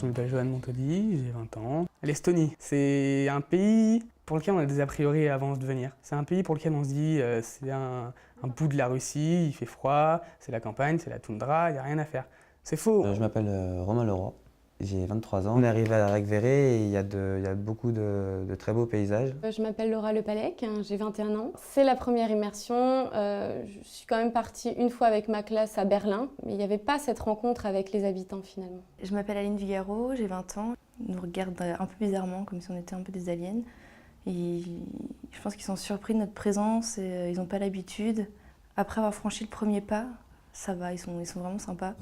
Je m'appelle Johan Montoli, j'ai 20 ans. L'Estonie, c'est un pays pour lequel on a des a priori avant de venir. C'est un pays pour lequel on se dit c'est un bout de la Russie, il fait froid, c'est la campagne, c'est la toundra, il n'y a rien à faire. C'est faux. Je m'appelle Romain Leroy, j'ai 23 ans. On est arrivé à Racquevéré et il y a beaucoup de très beaux paysages. Je m'appelle Laura Lepalec, j'ai 21 ans. C'est la première immersion. Je suis quand même partie une fois avec ma classe à Berlin, mais il n'y avait pas cette rencontre avec les habitants finalement. Je m'appelle Aline Vigaro, j'ai 20 ans. Ils nous regardent un peu bizarrement, comme si on était un peu des aliens. Et je pense qu'ils sont surpris de notre présence et ils n'ont pas l'habitude. Après avoir franchi le premier pas, ça va, ils sont vraiment sympas.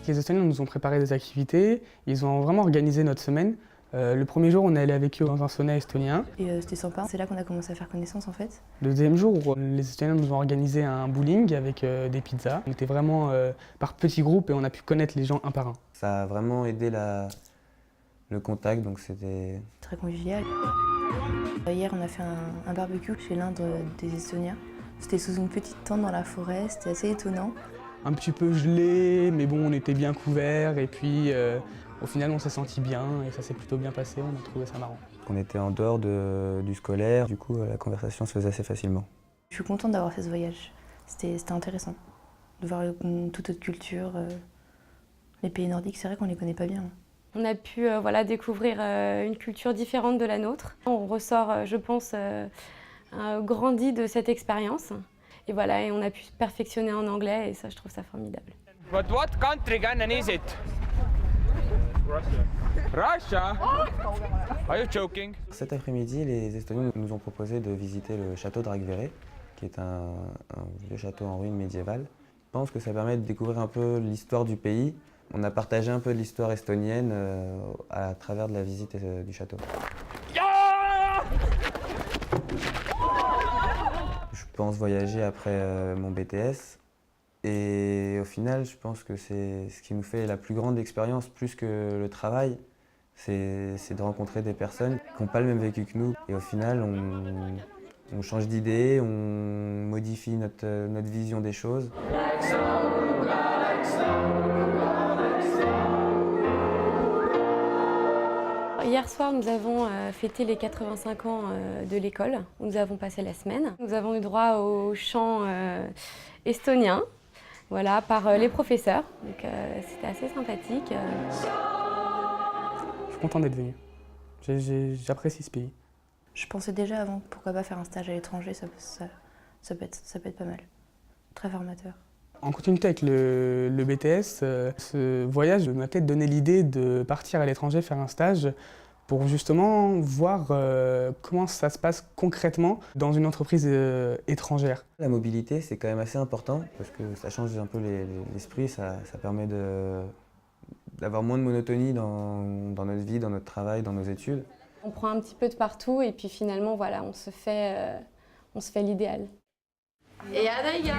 Les Estoniens nous ont préparé des activités, ils ont vraiment organisé notre semaine. Le premier jour, on est allé avec eux dans un sauna estonien. Et c'était sympa, c'est là qu'on a commencé à faire connaissance en fait. Le deuxième jour, les Estoniens nous ont organisé un bowling avec des pizzas. On était vraiment par petits groupes et on a pu connaître les gens un par un. Ça a vraiment aidé le contact, donc c'était Très convivial. Hier, on a fait un barbecue chez l'un des Estoniens. C'était sous une petite tente dans la forêt, c'était assez étonnant. Un petit peu gelé, mais bon, on était bien couverts et puis au final, on s'est senti bien et ça s'est plutôt bien passé, on a trouvé ça marrant. on était en dehors du scolaire, du coup la conversation se faisait assez facilement. Je suis contente d'avoir fait ce voyage. C'était intéressant de voir toute autre culture. Les pays nordiques, c'est vrai qu'on ne les connaît pas bien. On a pu découvrir une culture différente de la nôtre. On ressort, je pense, grandi de cette expérience. Et voilà, et on a pu se perfectionner en anglais et ça, je trouve ça formidable. But what country Canaan is it? Russia? Are you joking? Cet après-midi, les Estoniens nous ont proposé de visiter le château de Racquevéré, qui est un vieux château en ruine médiévale. Je pense que ça permet de découvrir un peu l'histoire du pays. On a partagé un peu de l'histoire estonienne à travers de la visite du château. Je pense voyager après mon BTS et au final, je pense que c'est ce qui nous fait la plus grande expérience, plus que le travail, c'est de rencontrer des personnes qui n'ont pas le même vécu que nous. Et au final, on change d'idée, on modifie notre vision des choses. Hier soir, nous avons fêté les 85 ans de l'école, où nous avons passé la semaine. Nous avons eu droit au chant estonien, voilà, par les professeurs. Donc c'était assez sympathique. Je suis content d'être venu. J'apprécie ce pays. Je pensais déjà avant, pourquoi pas faire un stage à l'étranger, ça peut être pas mal. Très formateur. En continuité avec le BTS, ce voyage m'a peut-être donné l'idée de partir à l'étranger faire un stage pour justement voir comment ça se passe concrètement dans une entreprise étrangère. La mobilité, c'est quand même assez important parce que ça change un peu l'esprit, ça permet d'avoir moins de monotonie dans notre vie, dans notre travail, dans nos études. On prend un petit peu de partout et puis finalement, voilà, on se fait l'idéal. Et Adaïa.